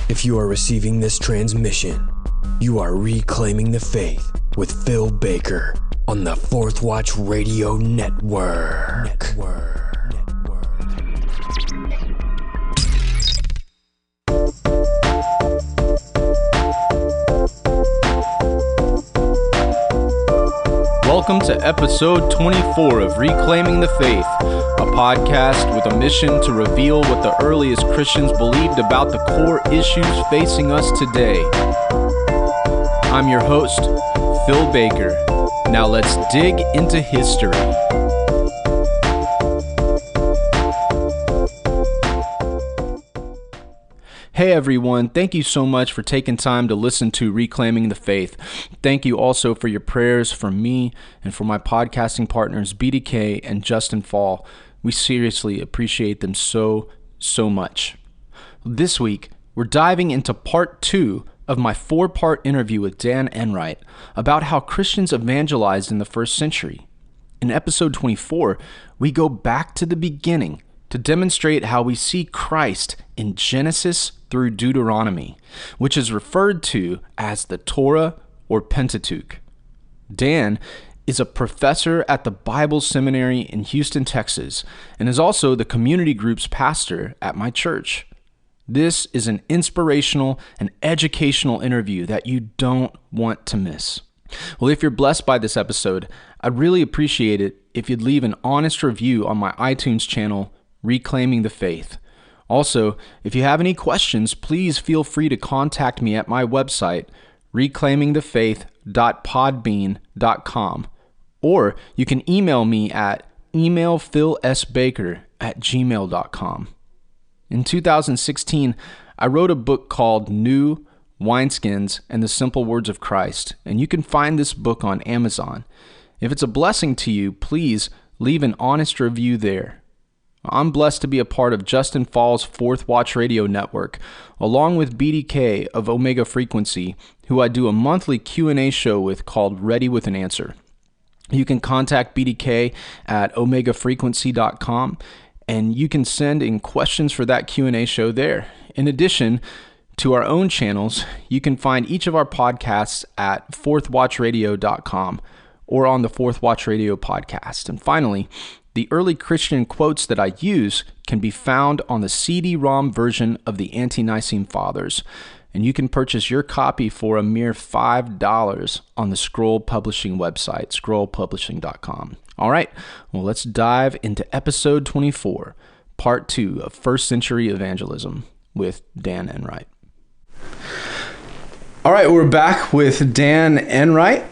If you are receiving this transmission, you are reclaiming the faith with Phil Baker on the Fourth Watch Radio Network. Welcome to episode 24 of Reclaiming the Faith, a podcast with a mission to reveal what the earliest Christians believed about the core issues facing us today. I'm your host, Phil Baker. Now let's dig into history. Hey everyone, thank you so much for taking time to listen to Reclaiming the Faith. Thank you also for your prayers for me and for my podcasting partners BDK and Justin Fall. We seriously appreciate them so much. This week, we're diving into part 2 of my 4-part interview with Dan Enright about how Christians evangelized in the first century. In episode 24, we go back to the beginning to demonstrate how we see Christ in Genesis through Deuteronomy, which is referred to as the Torah or Pentateuch. Dan is a professor at the Bible Seminary in Houston, Texas, and is also the community group's pastor at my church. This is an inspirational and educational interview that you don't want to miss. Well, if you're blessed by this episode, I'd really appreciate it if you'd leave an honest review on my iTunes channel, Reclaiming the Faith. Also, if you have any questions, please feel free to contact me at my website, reclaimingthefaith.podbean.com, or you can email me at emailphilsbaker@gmail.com. In 2016, I wrote a book called New Wineskins and the Simple Words of Christ, and you can find this book on Amazon. If it's a blessing to you, please leave an honest review there. I'm blessed to be a part of Justin Fall's Fourth Watch Radio Network, along with BDK of Omega Frequency, who I do a monthly Q&A show with called Ready with an Answer. You can contact BDK at omegafrequency.com, and you can send in questions for that Q&A show there. In addition to our own channels, you can find each of our podcasts at fourthwatchradio.com or on the Fourth Watch Radio podcast. And finally, the early Christian quotes that I use can be found on the CD-ROM version of the Ante-Nicene Fathers, and you can purchase your copy for a mere $5 on the Scroll Publishing website, scrollpublishing.com. All right, well, let's dive into episode 24, part 2 of First Century Evangelism with Dan Enright. All right, we're back with Dan Enright.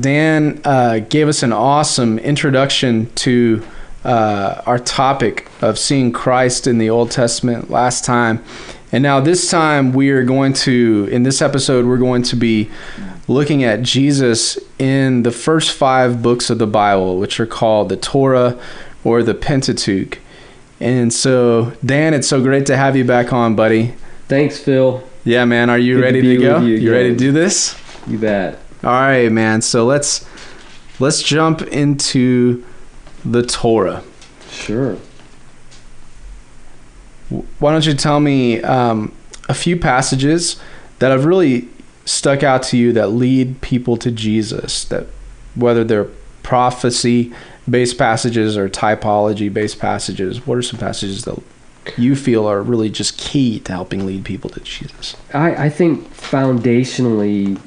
Dan gave us an awesome introduction to our topic of seeing Christ in the Old Testament last time. And now this time in this episode, we're going to be looking at Jesus in the first 5 books of the Bible, which are called the Torah or the Pentateuch. And so, Dan, it's so great to have you back on, buddy. Thanks, Phil. Yeah, man. Are you ready to go? You ready to do this? You bet. All right, man. So let's jump into the Torah. Sure. Why don't you tell me a few passages that have really stuck out to you that lead people to Jesus, that whether they're prophecy-based passages or typology-based passages, what are some passages that you feel are really just key to helping lead people to Jesus? I think foundationally,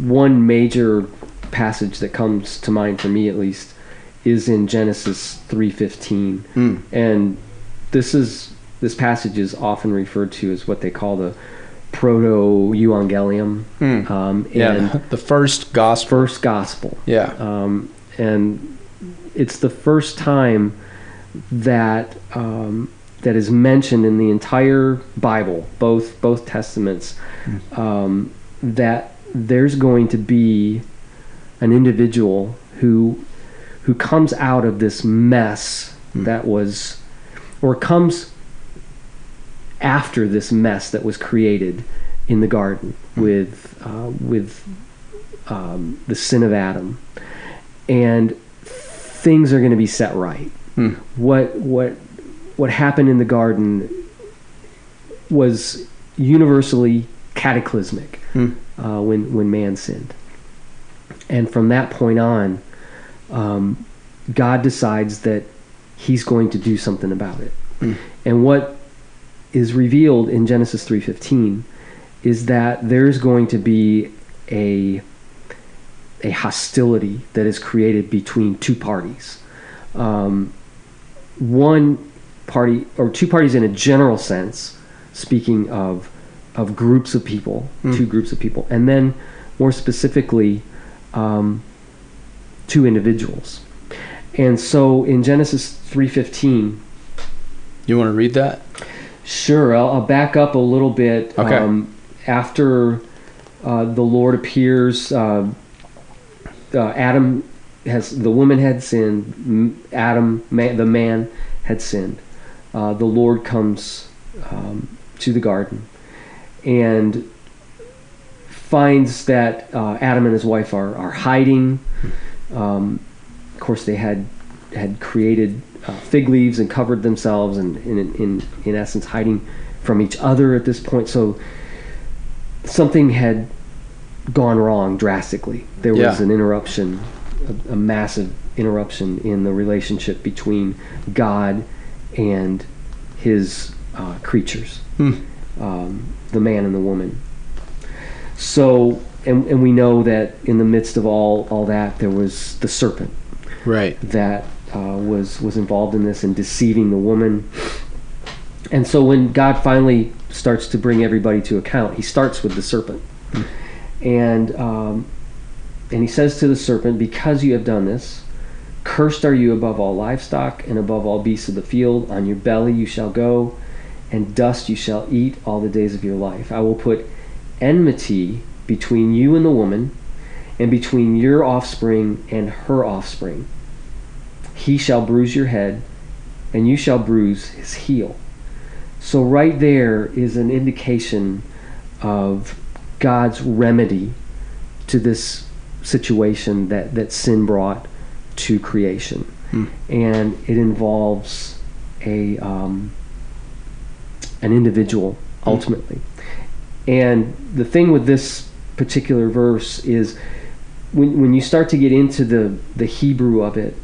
one major passage that comes to mind for me at least is in Genesis 3:15. And this passage is often referred to as what they call the proto-evangelium. And the first gospel. First gospel. Yeah. And it's the first time that that is mentioned in the entire Bible, both testaments, that there's going to be an individual who comes out of this mess that was, or comes after this mess that was created in the garden with the sin of Adam, and things are going to be set right. What happened in the garden was universally cataclysmic when man sinned. And from that point on, God decides that he's going to do something about it. And what is revealed in Genesis 3:15 is that there's going to be a hostility that is created between two parties. One party, or two parties in a general sense, speaking of groups of people, two groups of people, and then more specifically, two individuals. And so in Genesis 3:15, you want to read that? Sure. I'll back up a little bit. Okay. After the Lord appears, the woman had sinned. The man had sinned. The Lord comes to the garden and finds that Adam and his wife are hiding. Of course, they had created fig leaves and covered themselves, and in essence hiding from each other at this point. So something had gone wrong drastically. There was an interruption, a massive interruption in the relationship between God and his creatures, the man and the woman. So, and we know that in the midst of all that, there was the serpent, right? That was involved in this and deceiving the woman. And so when God finally starts to bring everybody to account, he starts with the serpent. And he says to the serpent, "Because you have done this, cursed are you above all livestock and above all beasts of the field. On your belly you shall go, and dust you shall eat all the days of your life. I will put enmity between you and the woman, and between your offspring and her offspring. He shall bruise your head, and you shall bruise his heel." So right there is an indication of God's remedy to this situation that sin brought to creation. And it involves an individual ultimately. And the thing with this particular verse is when you start to get into the Hebrew of it,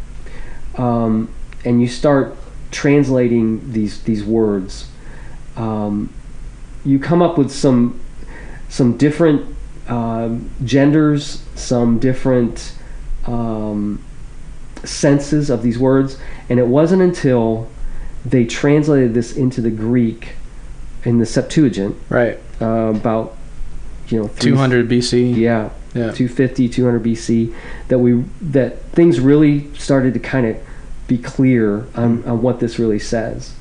and you start translating these words, you come up with some different genders, some different senses of these words. And it wasn't until they translated this into the Greek in the Septuagint, right, about 200 BC, 250, 200 BC, that things really started to kind of be clear on what this really says.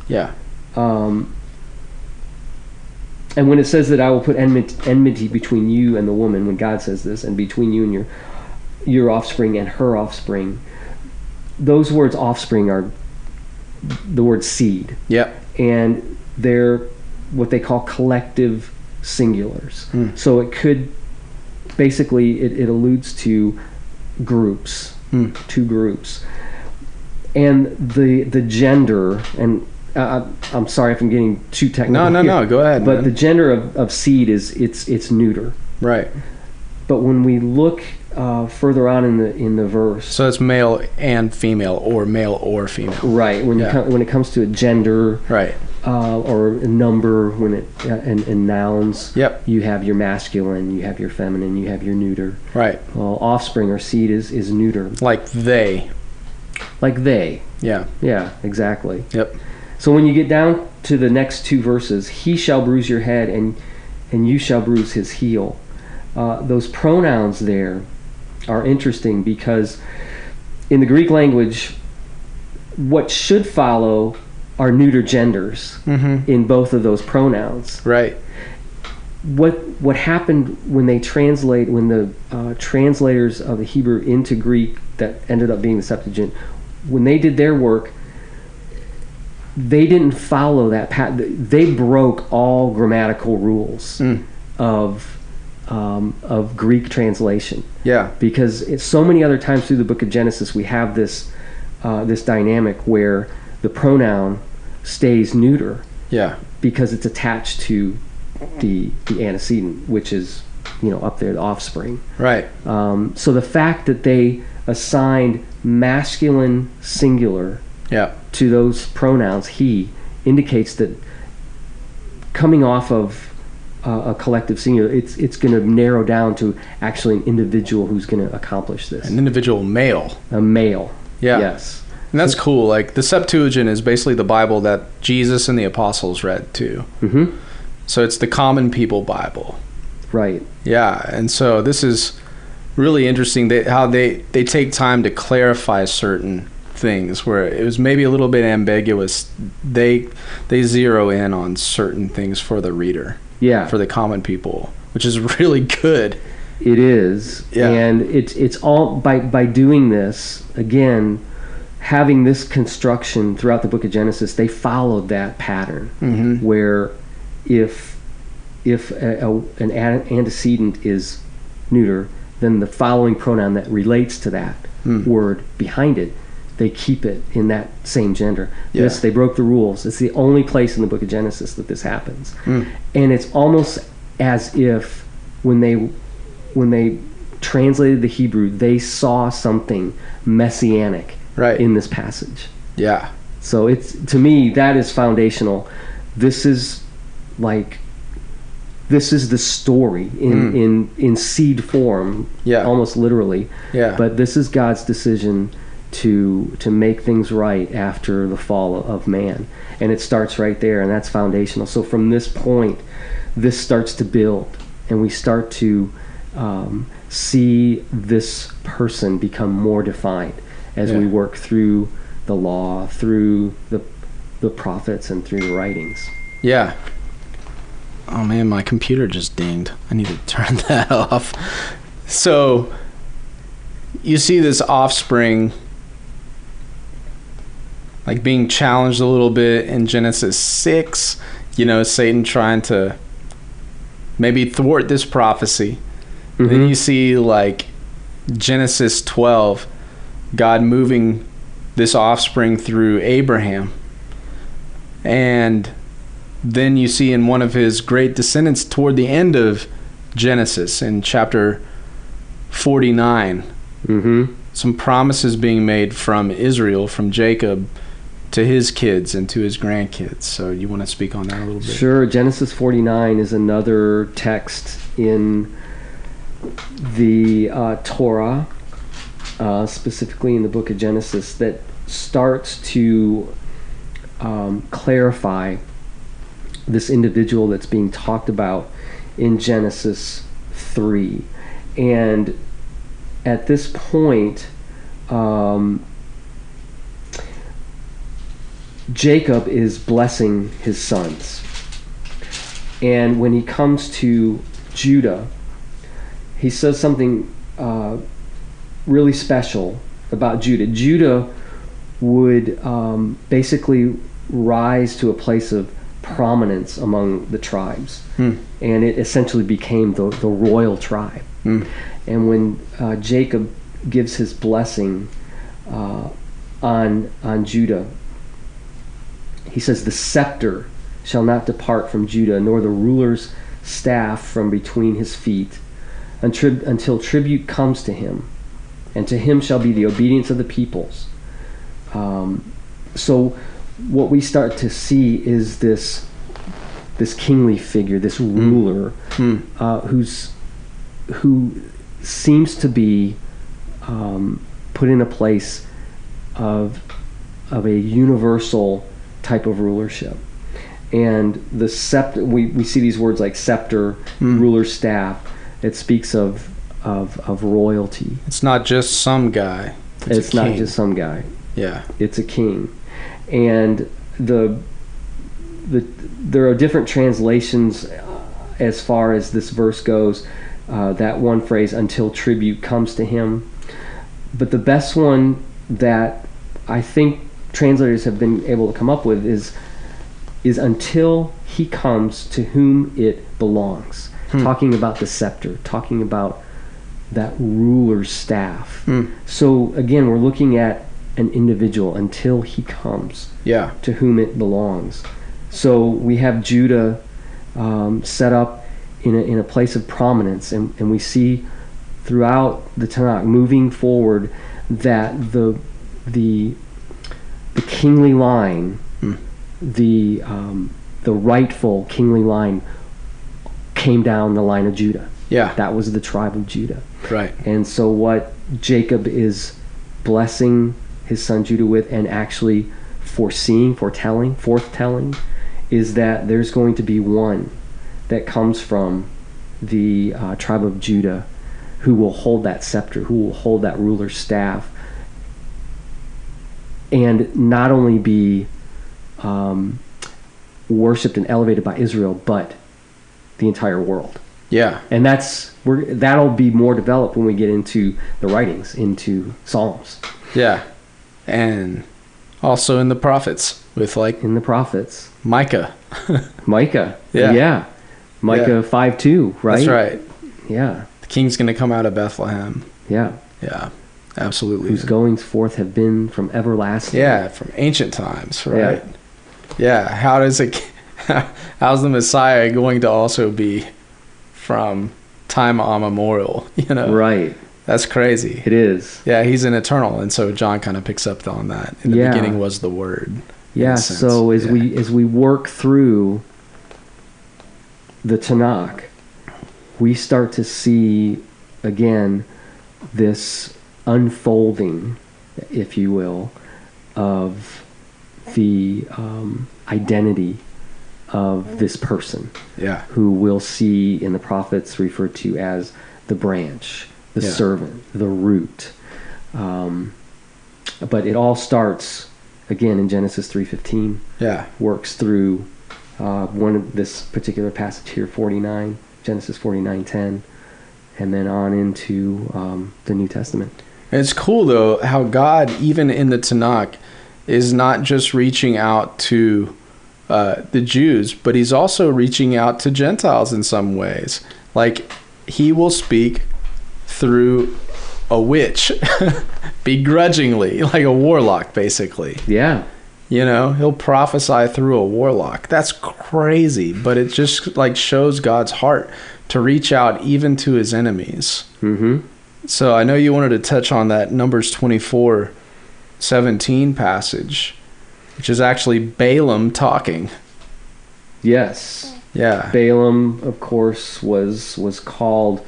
And when it says that I will put enmity between you and the woman, when God says this, and between you and your offspring and her offspring, those words offspring are the word seed. And they're what they call collective singulars. So it could basically it alludes to groups, two groups. And the gender, and I'm sorry if I'm getting too technical. No, go ahead. But man. the gender of seed is it's neuter. Right. But when we look further on in the verse, so it's male and female, or male or female. Right. When it comes to a gender, right, or a number, when it in nouns, you have your masculine, you have your feminine, you have your neuter. Right. Well, offspring or seed is neuter. Like they. Yeah, exactly. Yep. So when you get down to the next two verses, he shall bruise your head and you shall bruise his heel. Those pronouns there are interesting because in the Greek language, what should follow are neuter genders in both of those pronouns. Right. What happened when the translators of the Hebrew into Greek that ended up being the Septuagint, when they did their work, they didn't follow that pattern. They broke all grammatical rules of Greek translation. Yeah. Because it's so many other times through the book of Genesis we have this dynamic where the pronoun stays neuter, Yeah. because it's attached to the antecedent, which is, up there, the offspring. Right. So the fact that they assigned masculine singular Yeah. to those pronouns, he, indicates that coming off of a collective singular, it's going to narrow down to actually an individual who's going to accomplish this. An individual male. A male. Yeah. Yes. And that's cool. Like, the Septuagint is basically the Bible that Jesus and the apostles read too. Mm-hmm. So it's the common people Bible. Right. Yeah. And so this is really interesting how they take time to clarify certain things where it was maybe a little bit ambiguous. They zero in on certain things for the reader. Yeah. For the common people, which is really good. It is. Yeah. And it's all by doing this, again, having this construction throughout the book of Genesis, they followed that pattern. Mm-hmm. Where if an antecedent is neuter, then the following pronoun that relates to that word behind it, they keep it in that same gender. Yeah. This, they broke the rules. It's the only place in the book of Genesis that this happens. And it's almost as if when they translated the Hebrew, they saw something messianic in this passage. Yeah. So it's, to me, that is foundational. This is the story in seed form, almost literally. Yeah. But this is God's decision to make things right after the fall of man, and it starts right there, and that's foundational. So from this point, this starts to build, and we start to see this person become more defined as we work through the law, through the prophets, and through the writings. Yeah. Oh man, my computer just dinged. I need to turn that off. So you see this offspring like being challenged a little bit in Genesis 6, Satan trying to maybe thwart this prophecy. Mm-hmm. Then you see like Genesis 12, God moving this offspring through Abraham. And then you see in one of his great descendants toward the end of Genesis in chapter 49, some promises being made from Israel, from Jacob, to his kids and to his grandkids. So you want to speak on that a little bit? Sure. Genesis 49 is another text in the Torah, specifically in the book of Genesis, that starts to clarify this individual that's being talked about in Genesis 3. And at this point, Jacob is blessing his sons. And when he comes to Judah, he says something really special about Judah. Judah would basically rise to a place of prominence among the tribes, and it essentially became the royal tribe. And when Jacob gives his blessing on Judah, he says, "The scepter shall not depart from Judah, nor the ruler's staff from between his feet, until tribute comes to him, and to him shall be the obedience of the peoples." So what we start to see is this kingly figure, this ruler, who seems to be put in a place of a universal type of rulership. And the scepter, we see these words like scepter, ruler, staff. It speaks of royalty. It's not just some guy. It's not just some guy. Yeah. It's a king. And there are different translations as far as this verse goes. That one phrase, "until tribute comes to him." But the best one that I think translators have been able to come up with is "until he comes to whom it belongs." Talking about the scepter, talking about that ruler's staff. So again, we're looking at an individual until he comes to whom it belongs. So we have Judah set up in a place of prominence, and we see throughout the Tanakh moving forward that the kingly line, the rightful kingly line, came down the line of Judah. Yeah. That was the tribe of Judah. Right. And so what Jacob is blessing his son Judah with, and actually forthtelling, is that there's going to be one that comes from the tribe of Judah who will hold that scepter, who will hold that ruler's staff, and not only be worshipped and elevated by Israel, but the entire world. Yeah. And that'll be more developed when we get into the writings, into Psalms. Yeah. And also in the prophets, with like In the prophets. Micah. Micah. Yeah. Micah 5:2, right? That's right. Yeah. The king's going to come out of Bethlehem. Yeah. Yeah. Absolutely. Whose goings forth have been from everlasting. Yeah, from ancient times, right? Yeah. How's the Messiah going to also be from time immemorial, you know? Right. That's crazy. It is. Yeah, he's an eternal, and so John kind of picks up on that. In the beginning was the Word. Yeah, so as we work through the Tanakh, we start to see again this unfolding, if you will, of the identity of this person, who we'll see in the prophets referred to as the branch, the servant, the root. But it all starts again in Genesis 3:15. Works through one of this particular passage here, 49, Genesis 49:10, and then on into the New Testament. And it's cool though how God, even in the Tanakh, is not just reaching out to the Jews, but he's also reaching out to Gentiles in some ways. Like, he will speak through a witch, begrudgingly, like a warlock, basically. Yeah. You know, he'll prophesy through a warlock. That's crazy, but it just like shows God's heart to reach out even to his enemies. Mm-hmm. So I know you wanted to touch on that Numbers 24:17 passage, which is actually Balaam talking. Yes. Yeah. Balaam, of course, was called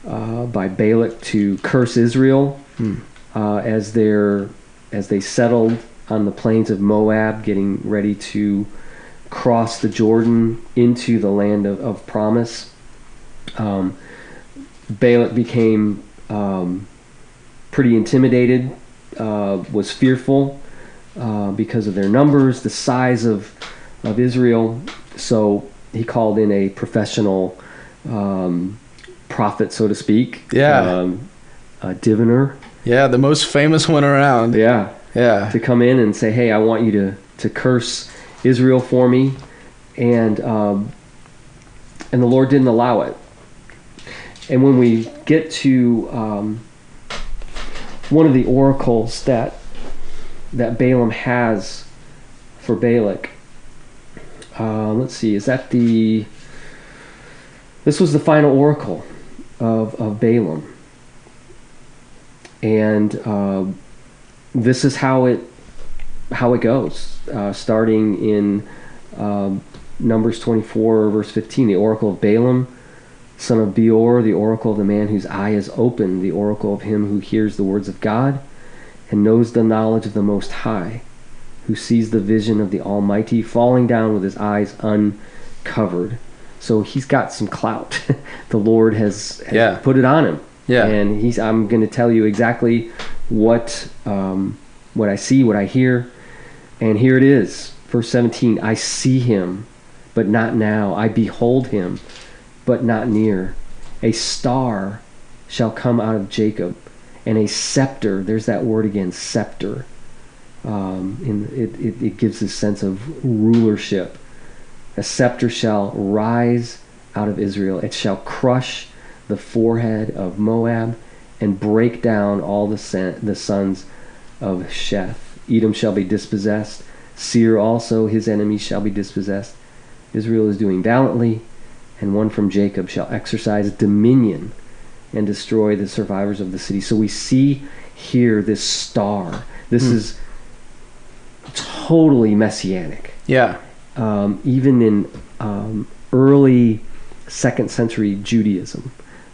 by Balak to curse Israel as they settled on the plains of Moab, getting ready to cross the Jordan into the land of promise. Balak became pretty intimidated, was fearful because of their numbers, the size of Israel. So he called in a professional prophet, so to speak. Yeah. A diviner. Yeah, the most famous one around. Yeah. Yeah. To come in and say, hey, I want you to curse Israel for me. And the Lord didn't allow it. And when we get to one of the oracles that Balaam has for Balak, let's see, this was the final oracle of Balaam. And this is how it goes, starting in Numbers 24, verse 15, the oracle of Balaam, son of Beor, the oracle of the man whose eye is open, the oracle of him who hears the words of God and knows the knowledge of the Most High, who sees the vision of the Almighty, falling down with his eyes uncovered. So he's got some clout. The Lord has put it on him. Yeah. And I'm going to tell you exactly what I see, what I hear. And here it is, verse 17, I see him, but not now. I behold him, but not near. A star shall come out of Jacob, and a scepter, there's that word again, scepter. It gives a sense of rulership. A scepter shall rise out of Israel. It shall crush the forehead of Moab and break down all the sons of Sheth. Edom shall be dispossessed, Seir also, his enemies shall be dispossessed. Israel is doing valiantly, and one from Jacob shall exercise dominion and destroy the survivors of the city. So we see here this star. This is totally messianic. Yeah. Even in early 2nd century Judaism,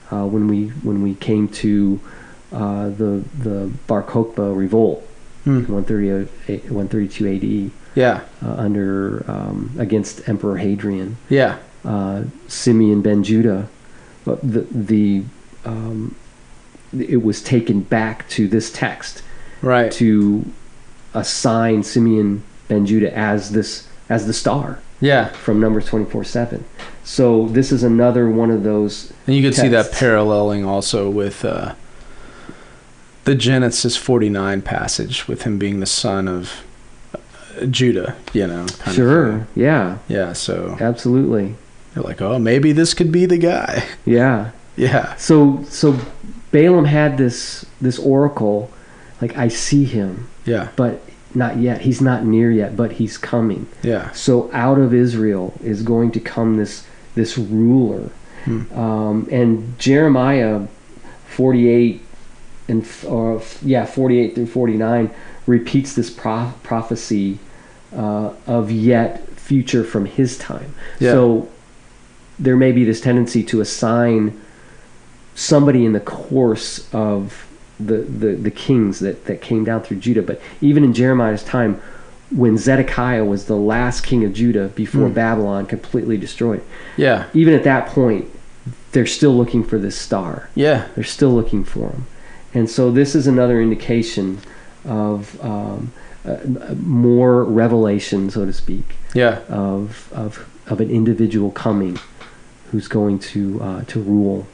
when we came to the Bar Kokhba revolt, 132 AD. Yeah. Under against Emperor Hadrian. Yeah. Simeon ben Judah, it was taken back to this text, right, to assign Simeon ben Judah as the star. Yeah. From Numbers 24:7. So this is another one of those. And you could texts. see that paralleling also with the Genesis 49 passage, with him being the son of Judah, Sure. Yeah. Yeah. So absolutely. You're like, oh, maybe this could be the guy. Yeah. Yeah. So Balaam had this oracle, like, I see him. Yeah. But not yet. He's not near yet, but he's coming. Yeah. So out of Israel is going to come this ruler. And Jeremiah 48 48 through 49 repeats this prophecy of yet future from his time. Yeah. So there may be this tendency to assign somebody in the course of the kings that came down through Judah. But even in Jeremiah's time, when Zedekiah was the last king of Judah before Babylon completely destroyed, even at that point, they're still looking for this star. Yeah, they're still looking for him. And so this is another indication of more revelation, so to speak, of an individual coming who's going to rule,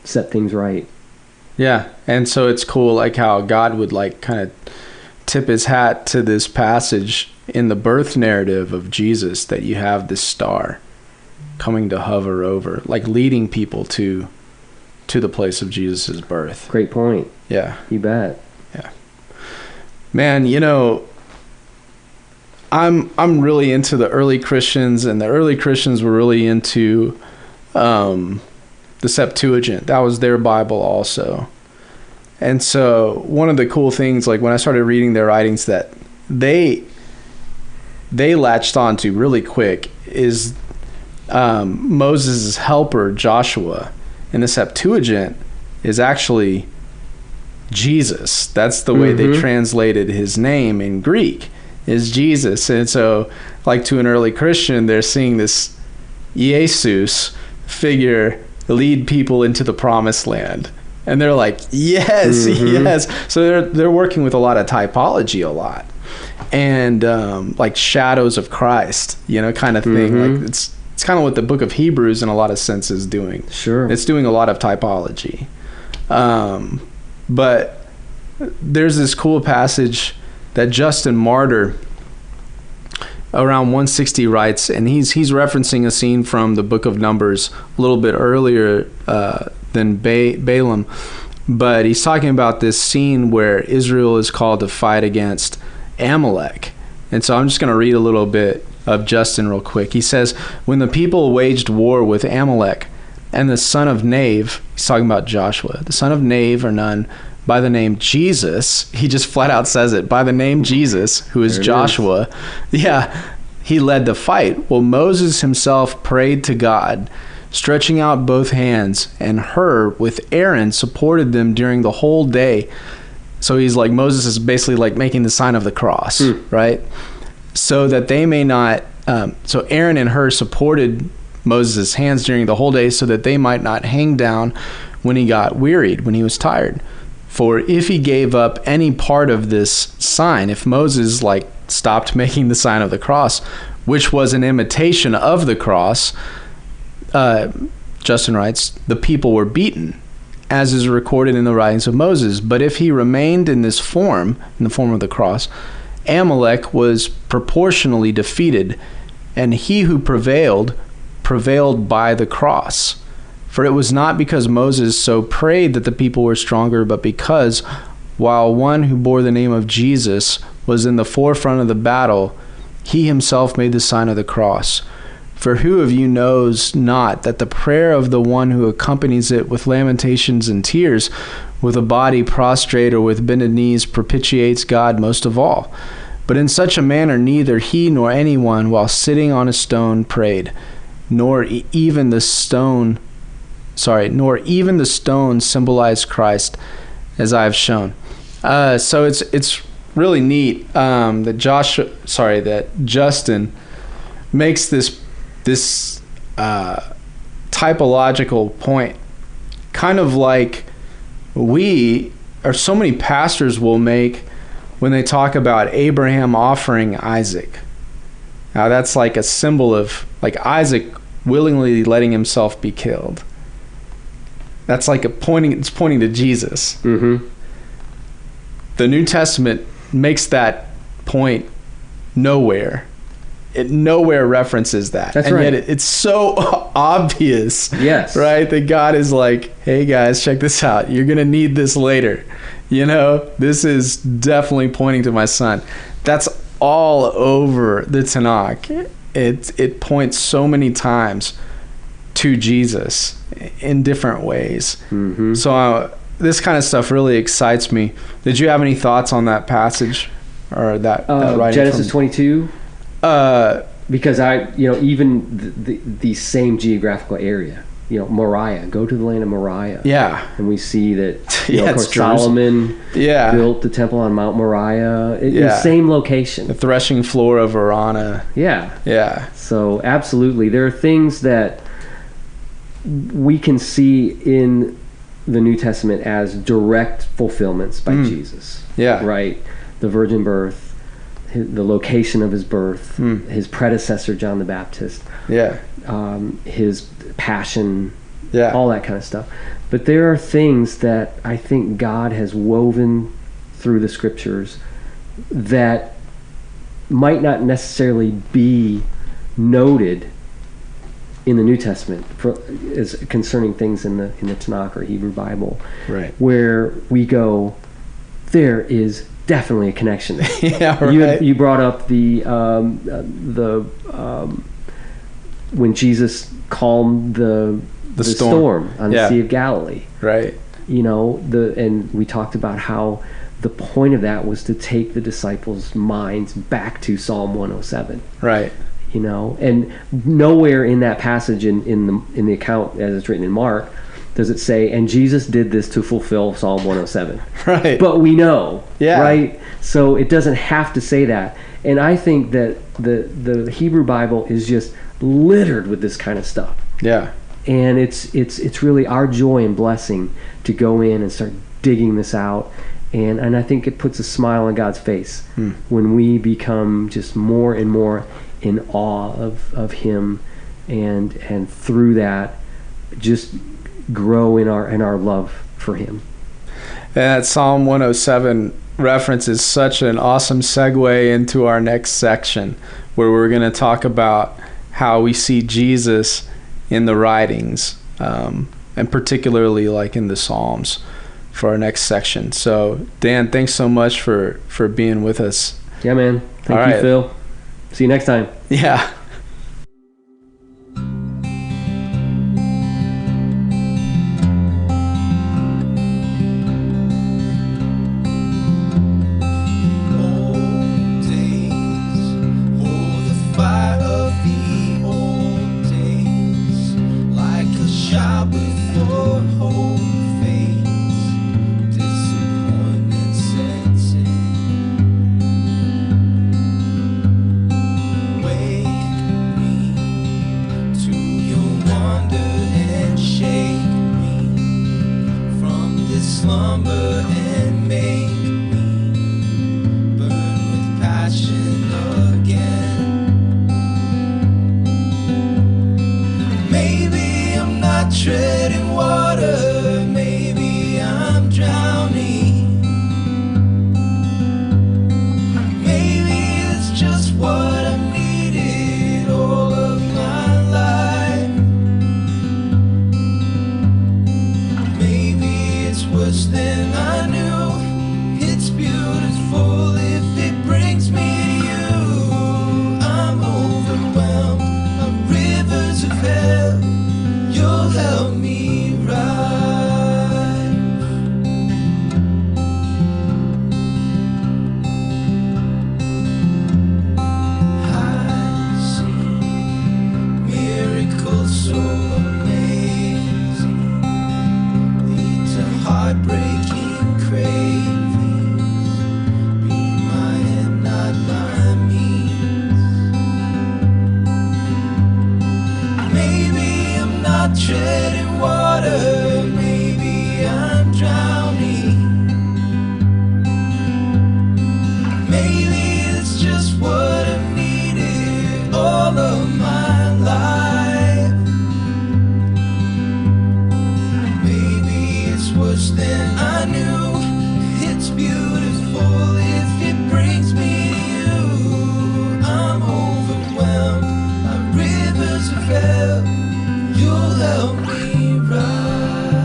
set things right. Yeah, and so it's cool, like how God would like kind of tip his hat to this passage in the birth narrative of Jesus, that you have this star coming to hover over, like leading people to the place of Jesus's birth. Great point. Yeah, you bet. Yeah, man, I'm really into the early Christians, and the early Christians were really into the Septuagint. That was their Bible also. And so one of the cool things, like when I started reading their writings, that they latched onto really quick is Moses' helper Joshua in the Septuagint is actually Jesus. That's the way they translated his name in Greek, is Jesus. And so, like, to an early Christian, they're seeing this Jesus figure lead people into the promised land, and they're like, yes, yes. So they're working with a lot of typology, a lot, and like shadows of Christ, kind of thing. Like it's kind of what the book of Hebrews in a lot of sense is doing. Sure, it's doing a lot of typology. But there's this cool passage that Justin Martyr around 160 writes, and he's referencing a scene from the book of Numbers a little bit earlier than Balaam, but he's talking about this scene where Israel is called to fight against Amalek. And so I'm just going to read a little bit of Justin real quick. He says, when the people waged war with Amalek, and the son of Nave, he's talking about Joshua, the son of Nave, or none, by the name Jesus, he just flat out says it, by the name Jesus, who is Joshua. Yeah, he led the fight. Well, Moses himself prayed to God, stretching out both hands, and Hur with Aaron supported them during the whole day. So he's like, Moses is basically like making the sign of the cross, right? So that they may not, so Aaron and Hur supported Moses' hands during the whole day so that they might not hang down when he got wearied, when he was tired. For if he gave up any part of this sign, if Moses like stopped making the sign of the cross, which was an imitation of the cross, Justin writes, the people were beaten, as is recorded in the writings of Moses. But if he remained in this form, in the form of the cross, Amalek was proportionally defeated, and he who prevailed by the cross. For it was not because Moses so prayed that the people were stronger, but because, while one who bore the name of Jesus was in the forefront of the battle, he himself made the sign of the cross. For who of you knows not that the prayer of the one who accompanies it with lamentations and tears, with a body prostrate or with bended knees, propitiates God most of all? But in such a manner neither he nor anyone, while sitting on a stone, prayed, nor even the stone symbolized Christ, as I have shown. So it's really neat that Justin makes this typological point, kind of like so many pastors will make when they talk about Abraham offering Isaac. Now that's like a symbol of like Isaac willingly letting himself be killed. That's like it's pointing to Jesus. Mm-hmm. The New Testament makes that point nowhere. It nowhere references that. That's and right. Yet it's so obvious. Yes. Right? That God is like, hey guys, check this out. You're going to need this later. This is definitely pointing to my son. That's all over the Tanakh. It points so many times to Jesus in different ways. Mm-hmm. So this kind of stuff really excites me. Did you have any thoughts on that passage or that writing? Genesis 22? Because even the same geographical area, Moriah, go to the land of Moriah. Yeah. And we see that, of course, Jerusalem. Solomon built the temple on Mount Moriah. The same location. The threshing floor of Arana. Yeah. Yeah. So absolutely. There are things that we can see in the New Testament as direct fulfillments by Jesus. Yeah. Right? The virgin birth, the location of his birth, his predecessor, John the Baptist. Yeah. His passion, all that kind of stuff. But there are things that I think God has woven through the scriptures that might not necessarily be noted in the New Testament as concerning things in the Tanakh or Hebrew Bible, right? Where we go, there is definitely a connection there. Yeah, right. You brought up the when Jesus calmed the storm on the Sea of Galilee, right? And we talked about how the point of that was to take the disciples' minds back to Psalm 107, right? And nowhere in that passage in the account as it's written in Mark does it say, and Jesus did this to fulfill Psalm 107. Right. But we know, yeah, right? So it doesn't have to say that. And I think that the Hebrew Bible is just littered with this kind of stuff. Yeah. And it's really our joy and blessing to go in and start digging this out. And I think it puts a smile on God's face when we become just more and more in awe of Him, and through that just grow in our love for Him. That Psalm 107 reference is such an awesome segue into our next section, where we're going to talk about how we see Jesus in the writings, and particularly like in the Psalms for our next section. So Dan, thanks so much for being with us. Yeah, man. Thank you, Phil. See you next time. Yeah. not treading water, maybe I'm drowning. Maybe it's just what I needed all of my life. Maybe it's worse than I knew. It's beautiful if it brings me to you. I'm overwhelmed by rivers of hell. You'll help me rise.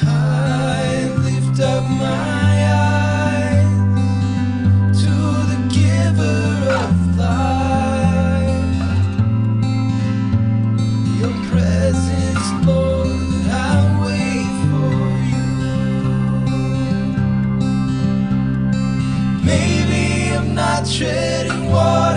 I lift up my eyes to the giver of life. Your presence, Lord, I wait for you. Maybe I'm not treading water.